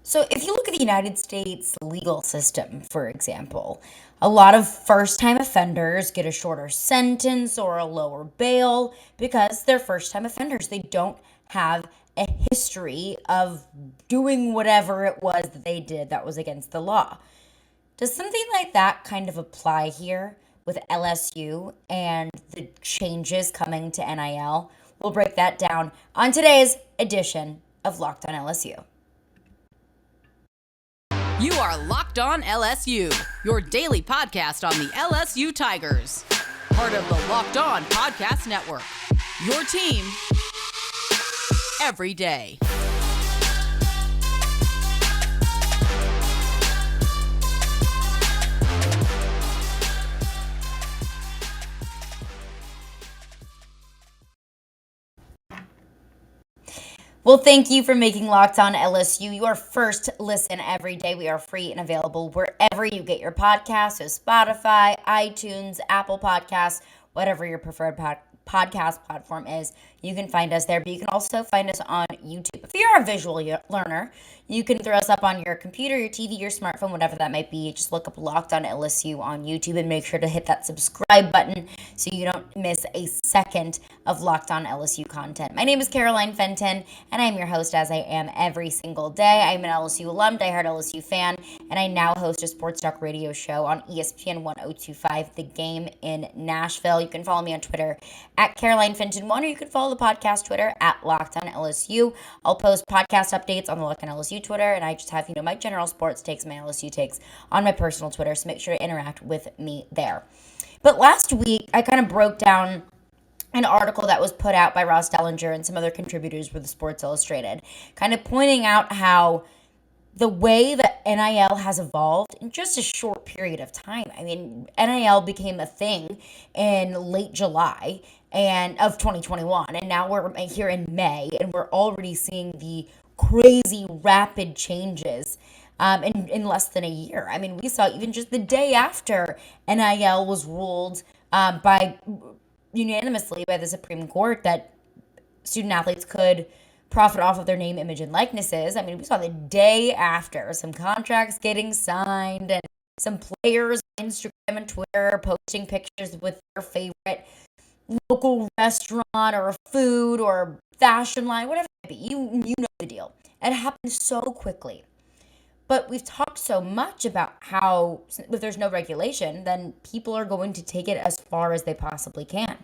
So, if you look at the United States legal system, for example, a lot of first time offenders get a shorter sentence or a lower bail because they're first time offenders. They don't have a history of doing whatever it was that they did that was against the law. Does something like that kind of apply here with LSU and the changes coming to NIL? We'll break that down on today's edition of Locked on LSU. You are Locked on LSU, your daily podcast on the LSU Tigers. Part of the Locked on Podcast Network. Your team every day. Well, thank you for making Locked on LSU your first listen every day. We are free and available wherever you get your podcasts, so Spotify, iTunes, Apple Podcasts, whatever your preferred podcast platform is. You can find us there, but you can also find us on YouTube. If you're a visual learner, you can throw us up on your computer, your TV, your smartphone, whatever that might be. Just look up Locked on LSU on YouTube and make sure to hit that subscribe button so you don't miss a second of Locked on LSU content. My name is Caroline Fenton, and I'm your host as I am every single day. I'm an LSU alum, diehard LSU fan, and I now host a sports talk radio show on ESPN 1025, The Game in Nashville. You can follow me on Twitter at Caroline Fenton1, or you can follow the podcast Twitter at Locked on LSU. I'll post podcast updates on the Locked on LSU Twitter, and I just have, my general sports takes, my LSU takes on my personal Twitter, so make sure to interact with me there. But last week, I kind of broke down an article that was put out by Ross Dellinger and some other contributors with the Sports Illustrated, kind of pointing out how the way that NIL has evolved in just a short period of time. I mean, NIL became a thing in late July and of 2021, and now we're here in May, and we're already seeing the crazy rapid changes in less than a year. I mean, we saw even just the day after NIL was ruled by unanimously by the Supreme Court that student athletes could profit off of their name, image, and likenesses. I mean, we saw the day after some contracts getting signed and some players on Instagram and Twitter posting pictures with their favorite local restaurant or food or fashion line, whatever it may be. You know the deal. It happened so quickly. But we've talked so much about how if there's no regulation, then people are going to take it as far as they possibly can.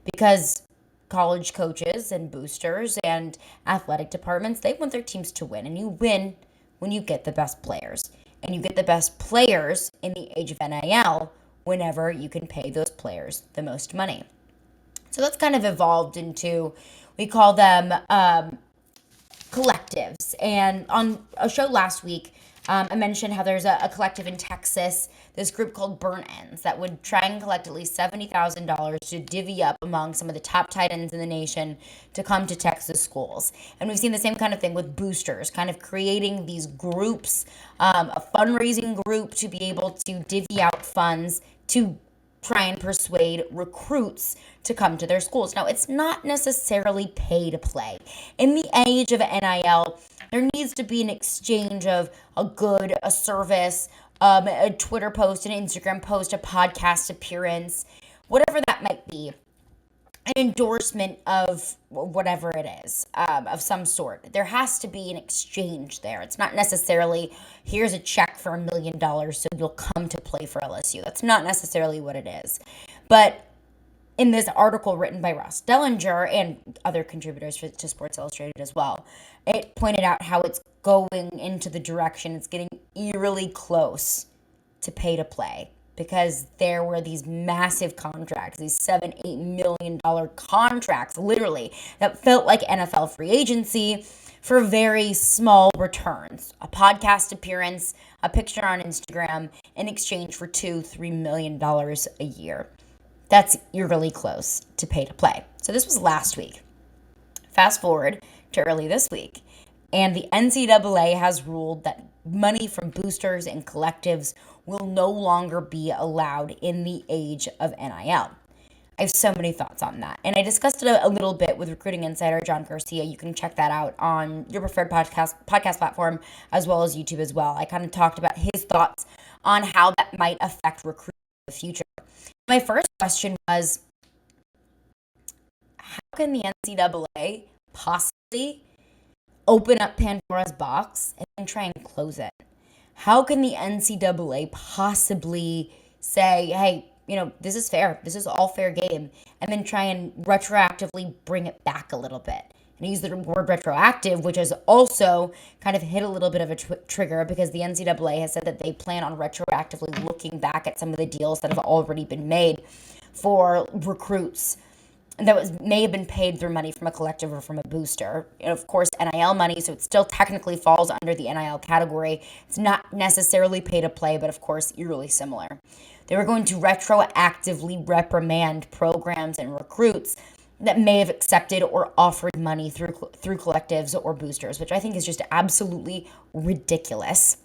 Because college coaches and boosters and athletic departments, they want their teams to win. And you win when you get the best players. And you get the best players in the age of NIL whenever you can pay those players the most money. So that's kind of evolved into, we call them collectives. And on a show last week, I mentioned how there's a collective in Texas, this group called Burn Ends, that would try and collect at least $70,000 to divvy up among some of the top tight ends in the nation to come to Texas schools. And we've seen the same kind of thing with boosters, kind of creating these groups, a fundraising group to be able to divvy out funds to try and persuade recruits to come to their schools. Now, it's not necessarily pay to play. In the age of NIL, there needs to be an exchange of a good, a service, a Twitter post, an Instagram post, a podcast appearance, whatever that might be, an endorsement of whatever it is, of some sort. There has to be an exchange there. It's not necessarily, here's a check for $1 million so you'll come to play for LSU. That's not necessarily what it is. But in this article written by Ross Dellinger and other contributors to Sports Illustrated as well, it pointed out how it's going into the direction, it's getting eerily close to pay to play. Because there were these massive contracts, these $7-8 million contracts, literally, that felt like NFL free agency for very small returns. A podcast appearance, a picture on Instagram, in exchange for $2-3 million a year. That's eerily close to pay to play. So this was last week. Fast forward to early this week, and the NCAA has ruled that money from boosters and collectives will no longer be allowed in the age of NIL. I have so many thoughts on that. And I discussed it a little bit with recruiting insider John Garcia. You can check that out on your preferred podcast platform as well as YouTube as well. I kind of talked about his thoughts on how that might affect recruiting in the future. My first question was, how can the NCAA possibly open up Pandora's box and then try and close it? How can the NCAA possibly say, hey, this is fair. This is all fair game. And then try and retroactively bring it back a little bit. And I use the word retroactive, which has also kind of hit a little bit of a trigger because the NCAA has said that they plan on retroactively looking back at some of the deals that have already been made for recruits that may have been paid through money from a collective or from a booster. And of course, NIL money, so it still technically falls under the NIL category. It's not necessarily pay to play, but of course, eerily similar. They were going to retroactively reprimand programs and recruits that may have accepted or offered money through collectives or boosters, which I think is just absolutely ridiculous.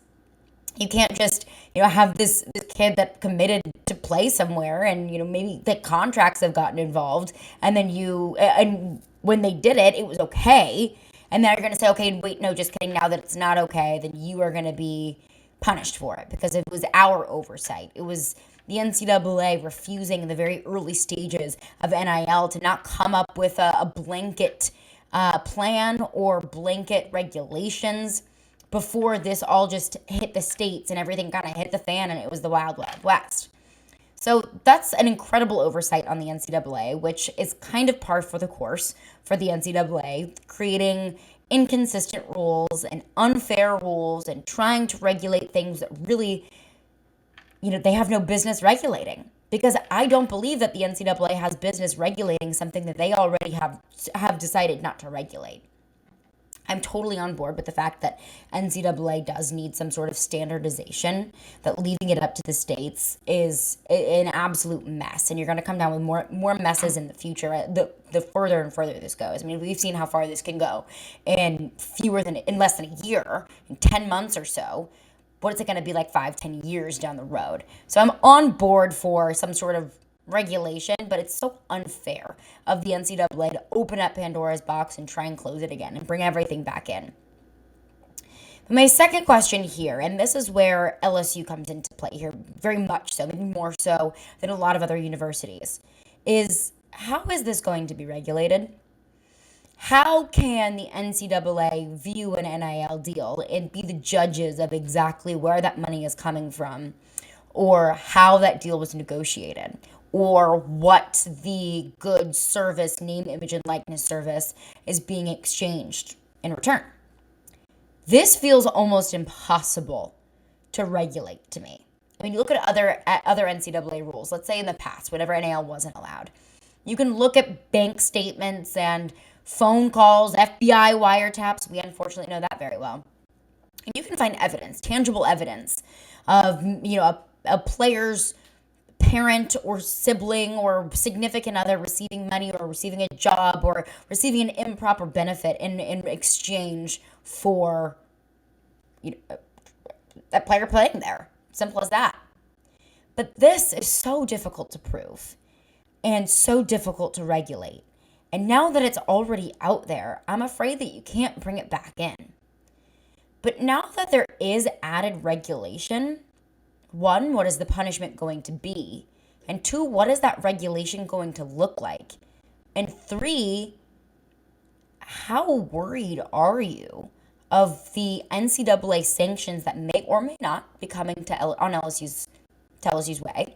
You can't just, have this kid that committed to play somewhere and, maybe the contracts have gotten involved and then and when they did it, it was okay. And then you're going to say, okay, wait, no, just kidding. Now that it's not okay, then you are going to be punished for it because it was our oversight. It was the NCAA refusing in the very early stages of NIL to not come up with a blanket plan or blanket regulations before this all just hit the states and everything kind of hit the fan and it was the wild, wild west. So that's an incredible oversight on the NCAA, which is kind of par for the course for the NCAA, creating inconsistent rules and unfair rules and trying to regulate things that really, they have no business regulating. Because I don't believe that the NCAA has business regulating something that they already have decided not to regulate. I'm totally on board with the fact that NCAA does need some sort of standardization, that leaving it up to the states is an absolute mess. And you're going to come down with more messes in the future, the further and further this goes. I mean, we've seen how far this can go in less than a year, in 10 months or so. What is it going to be like 5-10 years down the road? So I'm on board for some sort of regulation, but it's so unfair of the NCAA to open up Pandora's box and try and close it again and bring everything back in. But my second question here, and this is where LSU comes into play here, very much so, maybe more so than a lot of other universities, is how is this going to be regulated? How can the NCAA view an NIL deal and be the judges of exactly where that money is coming from, or how that deal was negotiated, or what the goods, service, name, image, and likeness service is being exchanged in return? This feels almost impossible to regulate to me. I mean, you look at other NCAA rules. Let's say in the past, whenever NIL wasn't allowed, you can look at bank statements and phone calls, FBI wiretaps. We unfortunately know that very well. And you can find evidence, tangible evidence of, a player's parent or sibling or significant other receiving money or receiving a job or receiving an improper benefit in exchange for that player playing there. Simple as that. But this is so difficult to prove and so difficult to regulate. And now that it's already out there, I'm afraid that you can't bring it back in. But now that there is added regulation, one, what is the punishment going to be? And two, what is that regulation going to look like? And three, how worried are you of the NCAA sanctions that may or may not be coming on LSU's way?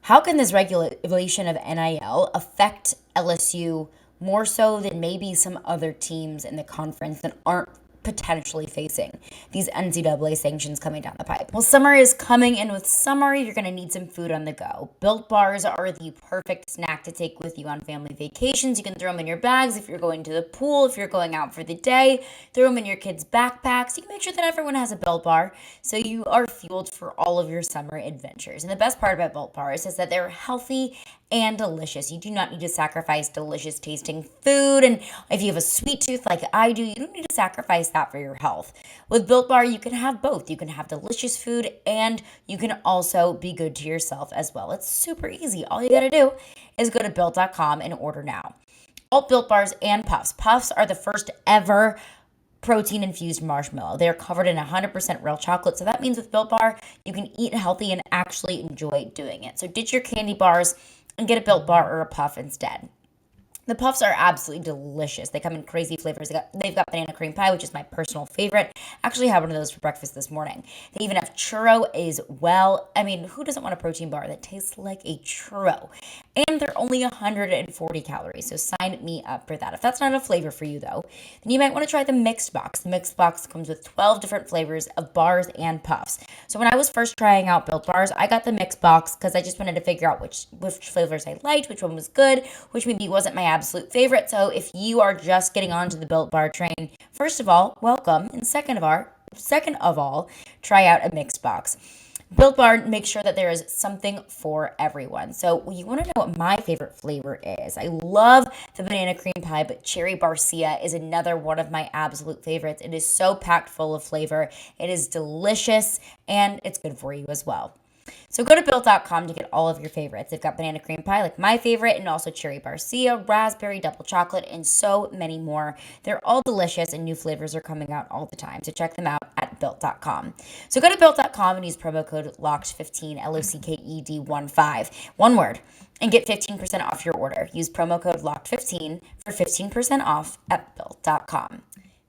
How can this regulation of NIL affect LSU more so than maybe some other teams in the conference that aren't potentially facing these NCAA sanctions coming down the pipe? Well, summer is coming, and with summer, you're going to need some food on the go. Built Bars are the perfect snack to take with you on family vacations. You can throw them in your bags if you're going to the pool, if you're going out for the day. Throw them in your kids' backpacks. You can make sure that everyone has a Built Bar so you are fueled for all of your summer adventures. And the best part about Built Bars is that they're healthy and delicious. You do not need to sacrifice delicious tasting food. And if you have a sweet tooth like I do, you don't need to sacrifice that for your health. With Built Bar, you can have both. You can have delicious food and you can also be good to yourself as well. It's super easy. All you got to do is go to built.com and order now. All Built Bars and Puffs. Puffs are the first ever protein infused marshmallow. They are covered in 100% real chocolate. So that means with Built Bar, you can eat healthy and actually enjoy doing it. So ditch your candy bars and get a Built Bar or a Puff instead. The Puffs are absolutely delicious. They come in crazy flavors. They've got banana cream pie, which is my personal favorite. Actually had one of those for breakfast this morning. They even have churro as well. I mean, who doesn't want a protein bar that tastes like a churro? And they're only 140 calories, so sign me up for that. If that's not a flavor for you, though, then you might want to try the mixed box. The mixed box comes with 12 different flavors of bars and puffs. So when I was first trying out Built Bars, I got the mixed box because I just wanted to figure out which flavors I liked, which one was good, which maybe wasn't my absolute favorite. So if you are just getting onto the Built Bar train, first of all, welcome. And second of all, try out a mixed box. Built Bar makes sure that there is something for everyone. So you want to know what my favorite flavor is. I love the banana cream pie, but cherry barcia is another one of my absolute favorites. It is so packed full of flavor. It is delicious and it's good for you as well. So go to Built.com to get all of your favorites. They've got banana cream pie, like my favorite, and also cherry barcia, raspberry double chocolate, and so many more. They're all delicious, and new flavors are coming out all the time. So check them out at Built.com. So go to Built.com and use promo code LOCKED15, LOCKED15, one word, and get 15% off your order. Use promo code LOCKED15 for 15% off at Built.com.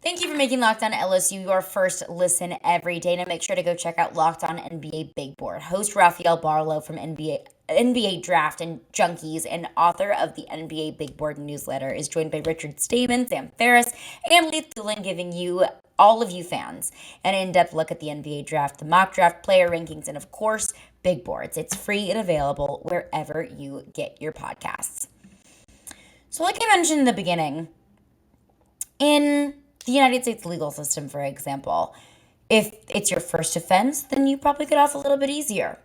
Thank you for making Locked On LSU your first listen every day. Now make sure to go check out Locked On NBA Big Board. Host Rafael Barlow from NBA Draft and Junkies and author of the NBA Big Board newsletter is joined by Richard Stamen, Sam Ferris, and Leith Doolan, giving you, all of you fans, an in-depth look at the NBA Draft, the mock draft, player rankings, and of course, Big Boards. It's free and available wherever you get your podcasts. So like I mentioned in the beginning, in the United States legal system, for example, if it's your first offense, then you probably get off a little bit easier.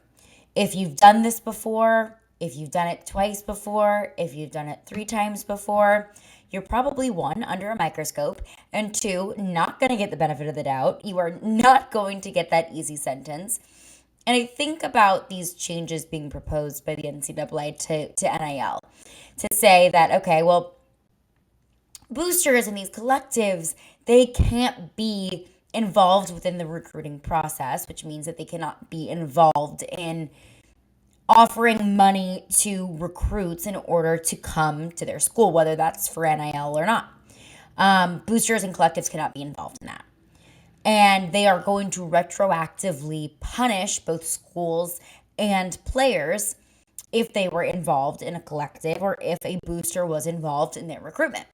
If you've done this before, if you've done it twice before, if you've done it 3 times before, you're probably 1, under a microscope, and 2, not going to get the benefit of the doubt. You are not going to get that easy sentence. And I think about these changes being proposed by the NCAA to NIL to say that, okay, well, boosters and these collectives, they can't be involved within the recruiting process, which means that they cannot be involved in offering money to recruits in order to come to their school, whether that's for NIL or not. Boosters and collectives cannot be involved in that. And they are going to retroactively punish both schools and players if they were involved in a collective or if a booster was involved in their recruitment.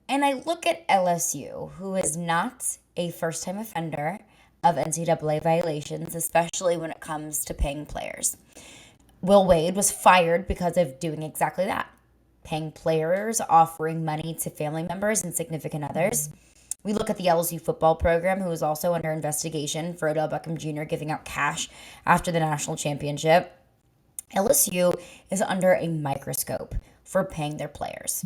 And I look at LSU, who is not a first-time offender of NCAA violations, especially when it comes to paying players. Will Wade was fired because of doing exactly that, paying players, offering money to family members and significant others. We look at the LSU football program, who is also under investigation for Odell Beckham Jr. giving out cash after the national championship. LSU is under a microscope for paying their players.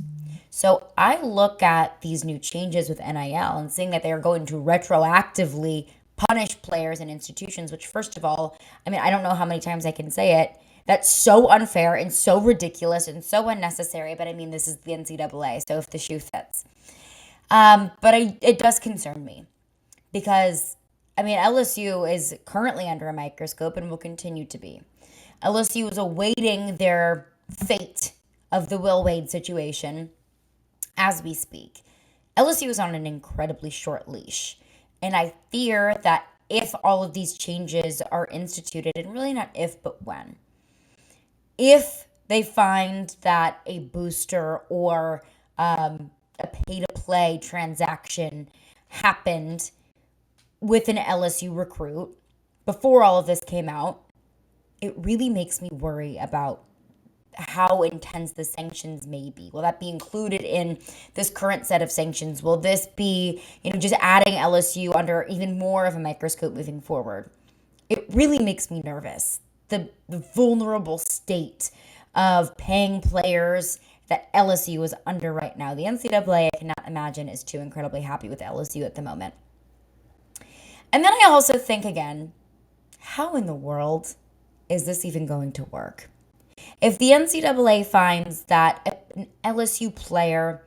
So I look at these new changes with NIL and seeing that they are going to retroactively punish players and institutions, which first of all, I mean, I don't know how many times I can say it. That's so unfair and so ridiculous and so unnecessary. But I mean, this is the NCAA, so if the shoe fits. It does concern me because, I mean, LSU is currently under a microscope and will continue to be. LSU is awaiting their fate of the Will Wade situation as we speak. LSU is on an incredibly short leash. And I fear that if all of these changes are instituted, and really not if, but when, if they find that a booster or a pay-to-play transaction happened with an LSU recruit before all of this came out, it really makes me worry about how intense the sanctions may be. Will that be included in this current set of sanctions? Will this be, just adding LSU under even more of a microscope moving forward? It really makes me nervous the vulnerable state of paying players that LSU is under right now. The NCAA, I cannot imagine, is too incredibly happy with LSU at the moment. And then I also think again, how in the world is this even going to work? If the NCAA finds that an LSU player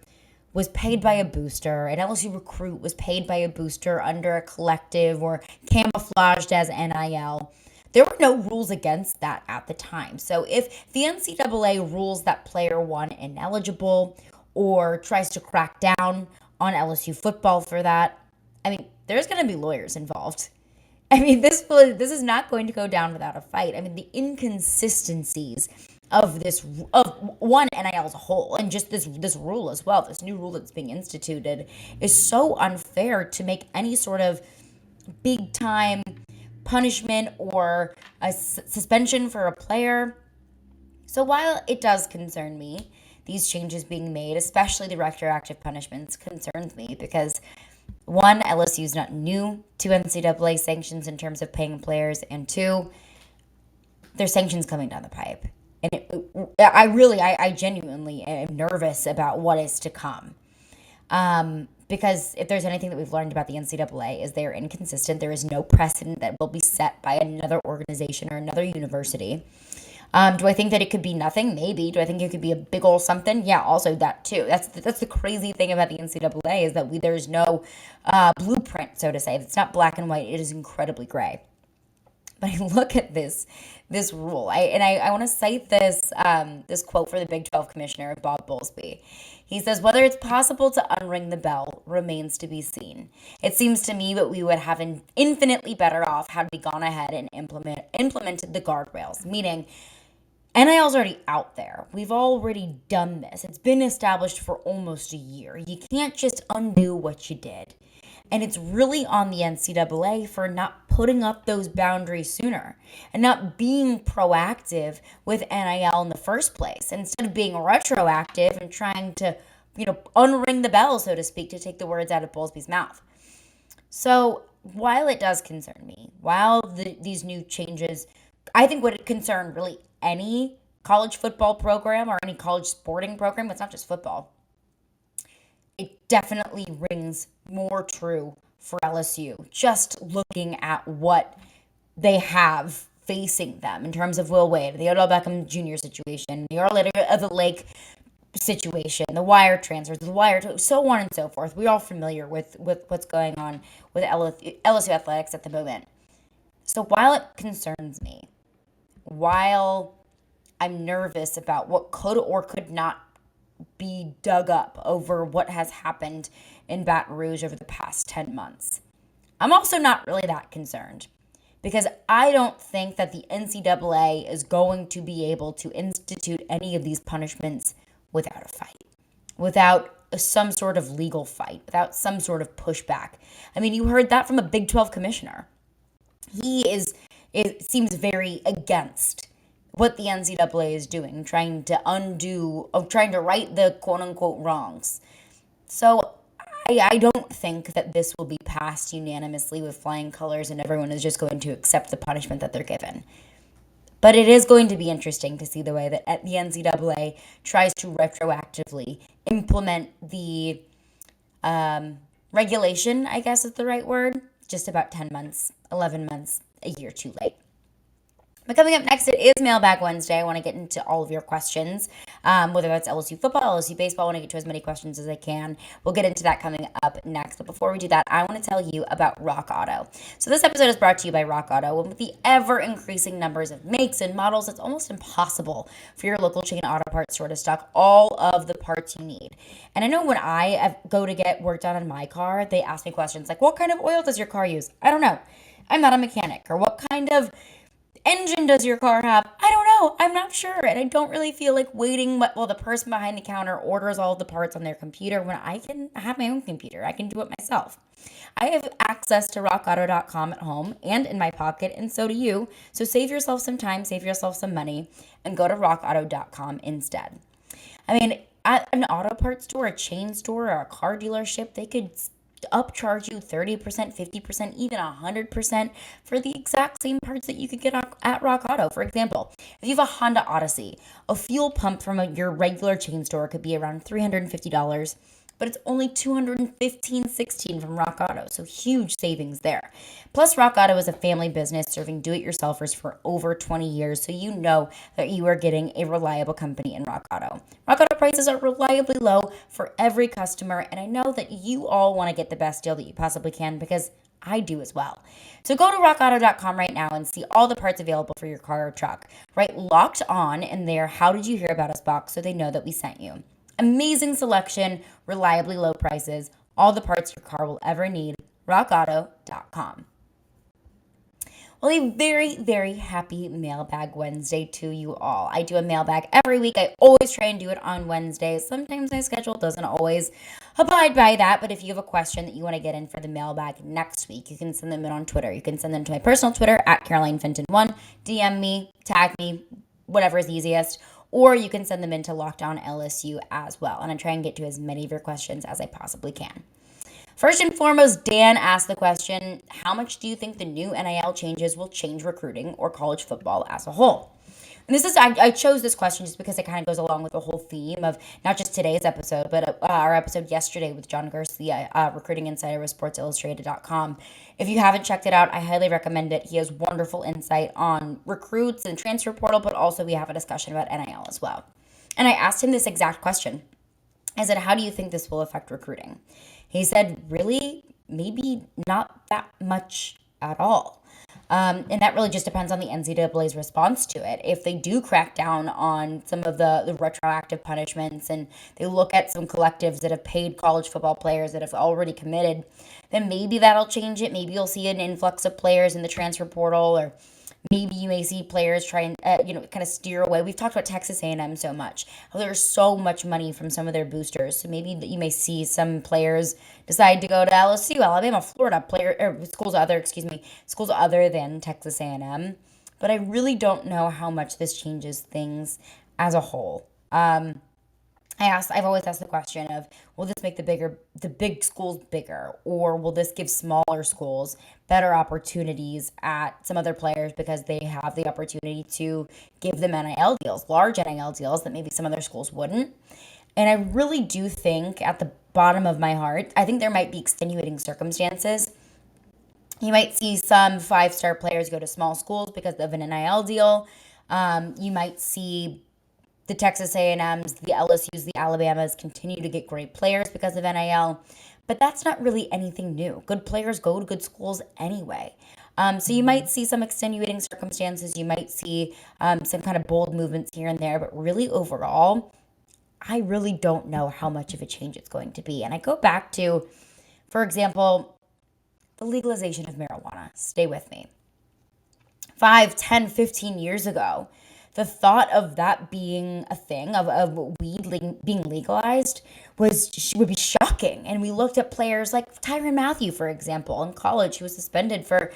was paid by a booster, an LSU recruit was paid by a booster under a collective or camouflaged as NIL, there were no rules against that at the time. So if the NCAA rules that player one ineligible or tries to crack down on LSU football for that, I mean, there's going to be lawyers involved. I mean, this is not going to go down without a fight. I mean, the inconsistencies of one NIL as a whole, and just this rule as well, this new rule that's being instituted, is so unfair to make any sort of big time punishment or a suspension for a player. So while it does concern me, these changes being made, especially the retroactive punishments, concerns me because one, LSU is not new to NCAA sanctions in terms of paying players, and two, there's sanctions coming down the pipe. And I genuinely am nervous about what is to come. Because if there's anything that we've learned about the NCAA is they are inconsistent. There is no precedent that will be set by another organization or another university. Do I think that it could be nothing? Maybe. Do I think it could be a big old something? Yeah, also that too. That's the crazy thing about the NCAA is that there's no blueprint, so to say. It's not black and white. It is incredibly gray. But I look at this rule. I want to cite this quote for the Big 12 commissioner, Bob Bowlesby. He says, whether it's possible to unring the bell remains to be seen. It seems to me that we would have infinitely better off had we gone ahead and implemented the guardrails, meaning NIL's already out there. We've already done this. It's been established for almost a year. You can't just undo what you did. And it's really on the NCAA for not putting up those boundaries sooner and not being proactive with NIL in the first place. Instead of being retroactive and trying to, unring the bell, so to speak, to take the words out of Bowlesby's mouth. So while it does concern me, while these new changes, I think would concern really any college football program or any college sporting program, it's not just football, it definitely rings more true for LSU, just looking at what they have facing them in terms of Will Wade, the Odell Beckham Jr. situation, the Arleta of the Lake situation, the wire transfers, so on and so forth. We're all familiar with what's going on with LSU athletics at the moment. So while it concerns me, while I'm nervous about what could or could not be dug up over what has happened in Baton Rouge over the past 10 months, I'm also not really that concerned because I don't think that the NCAA is going to be able to institute any of these punishments without a fight, without some sort of legal fight, without some sort of pushback. I mean, you heard that from a Big 12 commissioner. It seems very against what the NCAA is doing, trying to right the quote-unquote wrongs. So I don't think that this will be passed unanimously with flying colors and everyone is just going to accept the punishment that they're given. But it is going to be interesting to see the way that the NCAA tries to retroactively implement the regulation, I guess is the right word, just about 10 months, 11 months, a year too late. But coming up next, it is Mailbag Wednesday. I want to get into all of your questions, whether that's LSU football, LSU baseball. I want to get to as many questions as I can. We'll get into that coming up next. But before we do that, I want to tell you about Rock Auto. So this episode is brought to you by Rock Auto. And with the ever-increasing numbers of makes and models, it's almost impossible for your local chain auto parts store to stock all of the parts you need. And I know when I go to get work done on my car, they ask me questions like, what kind of oil does your car use? I don't know. I'm not a mechanic. Or what kind of engine does your car have? I don't know. I'm not sure. And I don't really feel like waiting while the person behind the counter orders all of the parts on their computer when I can have my own computer. I can do it myself. I have access to rockauto.com at home and in my pocket, and so do you. So save yourself some time, save yourself some money, and go to rockauto.com instead. I mean, at an auto parts store, a chain store, or a car dealership, they could upcharge you 30%, 50%, even 100% for the exact same parts that you could get at Rock Auto. For example, if you have a Honda Odyssey, a fuel pump from your regular chain store could be around $350, but it's only $215.16 from Rock Auto, so huge savings there. Plus, Rock Auto is a family business serving do-it-yourselfers for over 20 years, so you know that you are getting a reliable company in Rock Auto. Rock Auto prices are reliably low for every customer, and I know that you all want to get the best deal that you possibly can because I do as well. So go to rockauto.com right now and see all the parts available for your car or truck. Write Locked On in their How Did You Hear About Us box so they know that we sent you. Amazing selection, reliably low prices, all the parts your car will ever need. rockauto.com. Well, a very, very happy Mailbag Wednesday to you all. I do a mailbag every week. I always try and do it on Wednesdays. Sometimes my schedule doesn't always abide by that, but if you have a question that you want to get in for the mailbag next week, you can send them in on Twitter. You can send them to my personal Twitter at CarolineFenton1, DM me, tag me, whatever is easiest, or you can send them into Locked On LSU as well. And I try and get to as many of your questions as I possibly can. First and foremost, Dan asked the question, how much do you think the new NIL changes will change recruiting or college football as a whole? And I chose this question just because it kind of goes along with the whole theme of not just today's episode, but our episode yesterday with John Garcia, recruiting insider with SportsIllustrated.com. If you haven't checked it out, I highly recommend it. He has wonderful insight on recruits and transfer portal, but also we have a discussion about NIL as well. And I asked him this exact question. I said, how do you think this will affect recruiting? He said, really, maybe not that much at all. And that really just depends on the NCAA's response to it. If they do crack down on some of the retroactive punishments and they look at some collectives that have paid college football players that have already committed, then maybe that'll change it. Maybe you'll see an influx of players in the transfer portal, or maybe you may see players try and, kind of steer away. We've talked about Texas A&M so much. There's so much money from some of their boosters. So maybe you may see some players decide to go to LSU, Alabama, Florida, schools other than Texas A&M. But I really don't know how much this changes things as a whole. I've always asked the question of, will this make the big schools bigger, or will this give smaller schools better opportunities at some other players because they have the opportunity to give them NIL deals, large NIL deals that maybe some other schools wouldn't? And I really do think at the bottom of my heart, I think there might be extenuating circumstances. You might see some 5-star players go to small schools because of an NIL deal. You might see the Texas A&Ms, the LSUs, the Alabamas continue to get great players because of NIL. But that's not really anything new. Good players go to good schools anyway. So you might see some extenuating circumstances. You might see some kind of bold movements here and there. But really overall, I really don't know how much of a change it's going to be. And I go back to, for example, the legalization of marijuana. Stay with me. 5, 10, 15 years ago, the thought of that being a thing, of weed being legalized, would be shocking. And we looked at players like Tyrann Mathieu, for example, in college, who was suspended for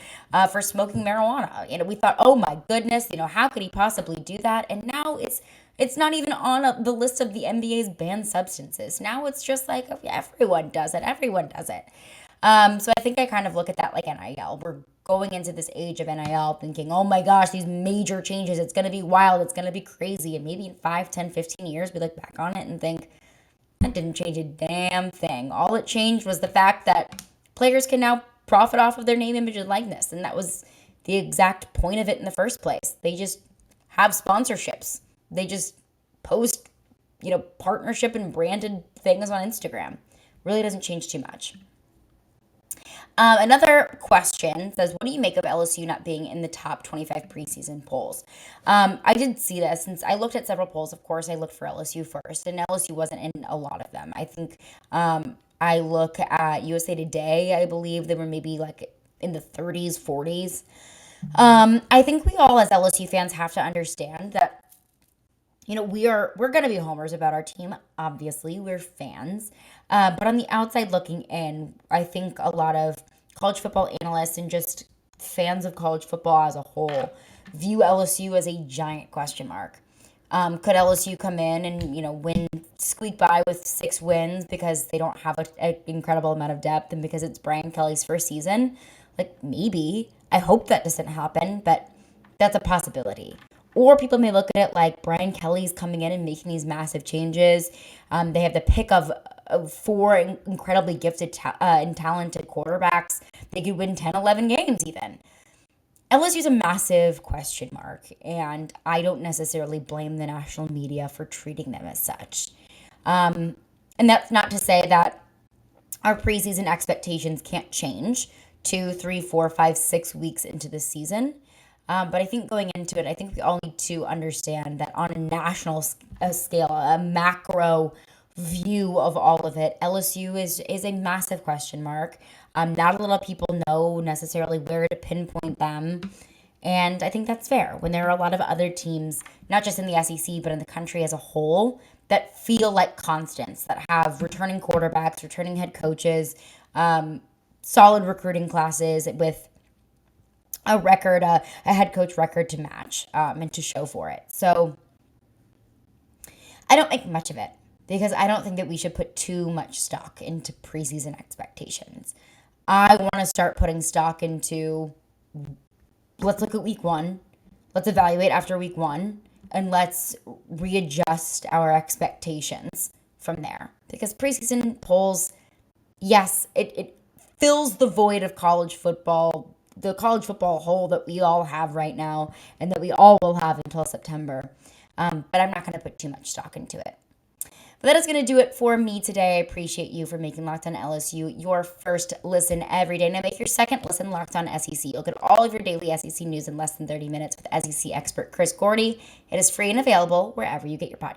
smoking marijuana. We thought, oh my goodness, how could he possibly do that? And now it's not even on the list of the NBA's banned substances. Now it's just like, everyone does it. Everyone does it. So I think I kind of look at that like NIL. We're going into this age of NIL thinking, oh my gosh, these major changes, it's going to be wild, it's going to be crazy. And maybe in 5, 10, 15 years, we look back on it and think, that didn't change a damn thing. All it changed was the fact that players can now profit off of their name, image, and likeness. And that was the exact point of it in the first place. They just have sponsorships. They just post, partnership and branded things on Instagram. Really doesn't change too much. Another question says, what do you make of LSU not being in the top 25 preseason polls? I did see this since I looked at several polls. Of course, I looked for LSU first, and LSU wasn't in a lot of them. I think I look at USA Today. I believe they were maybe like in the 30s, 40s. I think we all as LSU fans have to understand that we're going to be homers about our team. Obviously, we're fans. But on the outside looking in, I think a lot of college football analysts and just fans of college football as a whole view LSU as a giant question mark. Could LSU come in and, squeak by with 6 wins because they don't have an incredible amount of depth and because it's Brian Kelly's first season? Like, maybe. I hope that doesn't happen, but that's a possibility. Or people may look at it like Brian Kelly's coming in and making these massive changes. They have the pick of 4 incredibly gifted and talented quarterbacks. They could win 10, 11 games even. LSU's a massive question mark, and I don't necessarily blame the national media for treating them as such. And that's not to say that our preseason expectations can't change 2, 3, 4, 5, 6 weeks into the season. But I think going into it, I think we all need to understand that on a national scale, a macro view of all of it, LSU is a massive question mark. Not a lot of people know necessarily where to pinpoint them. And I think that's fair when there are a lot of other teams, not just in the SEC, but in the country as a whole, that feel like constants, that have returning quarterbacks, returning head coaches, solid recruiting classes with a record, a head coach record to match and to show for it. So I don't make much of it because I don't think that we should put too much stock into preseason expectations. I want to start putting stock into, let's look at week 1, let's evaluate after week 1, and let's readjust our expectations from there. Because preseason polls, yes, it fills the void of college football, the college football hole that we all have right now and that we all will have until September. But I'm not going to put too much stock into it. But that is going to do it for me today. I appreciate you for making Locked On LSU your first listen every day. Now make your second listen Locked On SEC. You'll get all of your daily SEC news in less than 30 minutes with SEC expert Chris Gordy. It is free and available wherever you get your podcasts.